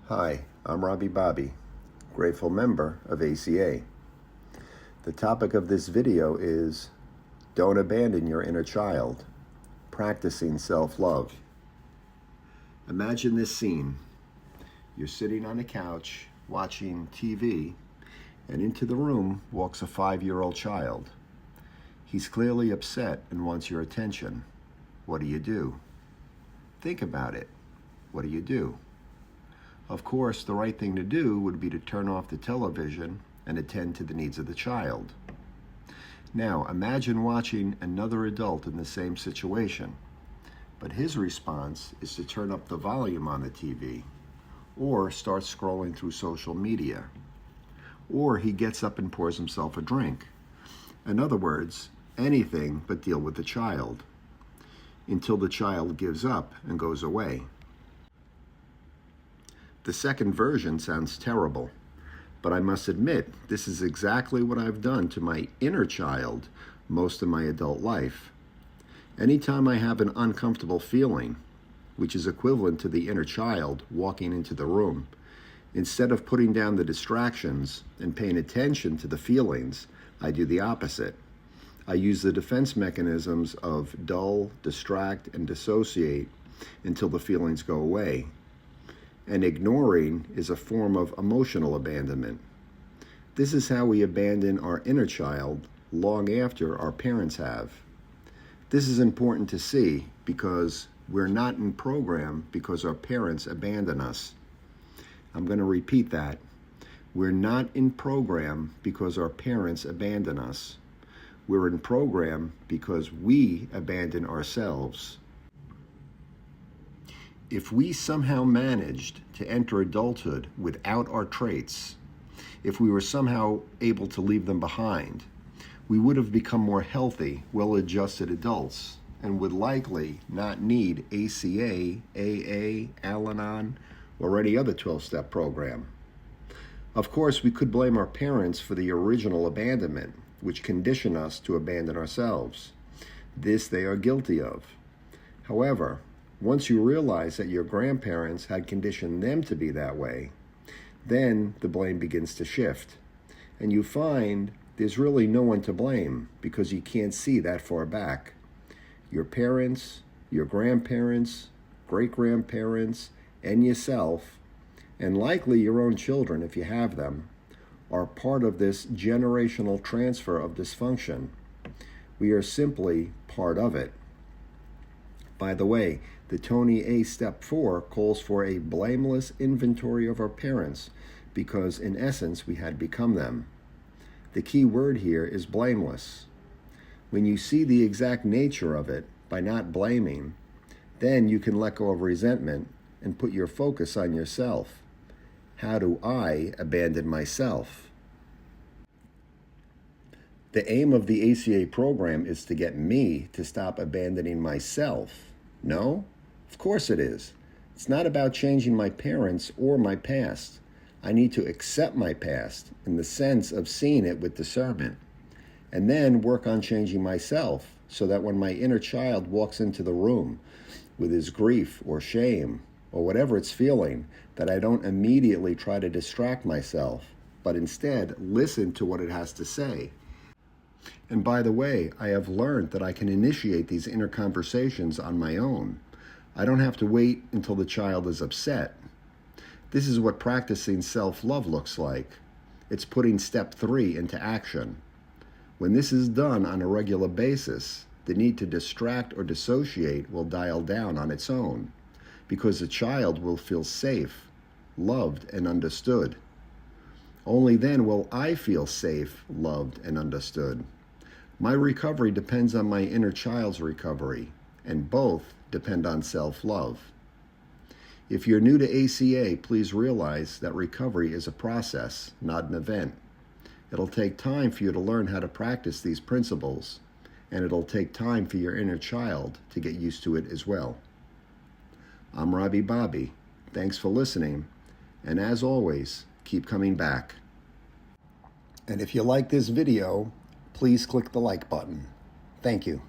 Hi, I'm Robbie Bobby, grateful member of ACA. The topic of this video is Don't Abandon Your Inner Child, Practicing Self-Love. Imagine this scene. You're sitting on a couch watching TV, and into the room walks a 5-year-old child. He's clearly upset and wants your attention. What do? Think about it. What do? Of course, the right thing to do would be to turn off the television and attend to the needs of the child. Now, imagine watching another adult in the same situation, but his response is to turn up the volume on the TV, or start scrolling through social media, or he gets up and pours himself a drink. In other words, anything but deal with the child, until the child gives up and goes away. The second version sounds terrible, but I must admit this is exactly what I've done to my inner child most of my adult life. Anytime I have an uncomfortable feeling, which is equivalent to the inner child walking into the room, instead of putting down the distractions and paying attention to the feelings, I do the opposite. I use the defense mechanisms of dull, distract, and dissociate until the feelings go away. And ignoring is a form of emotional abandonment. This is how we abandon our inner child long after our parents have. This is important to see because we're not in program because our parents abandon us. I'm going to repeat that. We're not in program because our parents abandon us. We're in program because we abandon ourselves. If we somehow managed to enter adulthood without our traits, if we were somehow able to leave them behind, we would have become more healthy, well-adjusted adults and would likely not need ACA, AA, Alanon, or any other 12-step program. Of course, we could blame our parents for the original abandonment, which conditioned us to abandon ourselves. This they are guilty of. However, once you realize that your grandparents had conditioned them to be that way, then the blame begins to shift. And you find there's really no one to blame because you can't see that far back. Your parents, your grandparents, great-grandparents, and yourself, and likely your own children if you have them, are part of this generational transfer of dysfunction. We are simply part of it. By the way, the Tony A. Step 4 calls for a blameless inventory of our parents because, in essence, we had become them. The key word here is blameless. When you see the exact nature of it by not blaming, then you can let go of resentment and put your focus on yourself. How do I abandon myself? The aim of the ACA program is to get me to stop abandoning myself. No? Of course it is. It's not about changing my parents or my past. I need to accept my past in the sense of seeing it with discernment, and then work on changing myself so that when my inner child walks into the room with his grief or shame or whatever it's feeling, that I don't immediately try to distract myself, but instead listen to what it has to say. And by the way, I have learned that I can initiate these inner conversations on my own. I don't have to wait until the child is upset. This is what practicing self-love looks like. It's putting step 3 into action. When this is done on a regular basis, the need to distract or dissociate will dial down on its own, because the child will feel safe, loved, and understood. Only then will I feel safe, loved, and understood. My recovery depends on my inner child's recovery, and both depend on self-love. If you're new to ACA, please realize that recovery is a process, not an event. It'll take time for you to learn how to practice these principles, and it'll take time for your inner child to get used to it as well. I'm Robbie Bobby. Thanks for listening, and as always, keep coming back. And if you like this video, please click the like button. Thank you.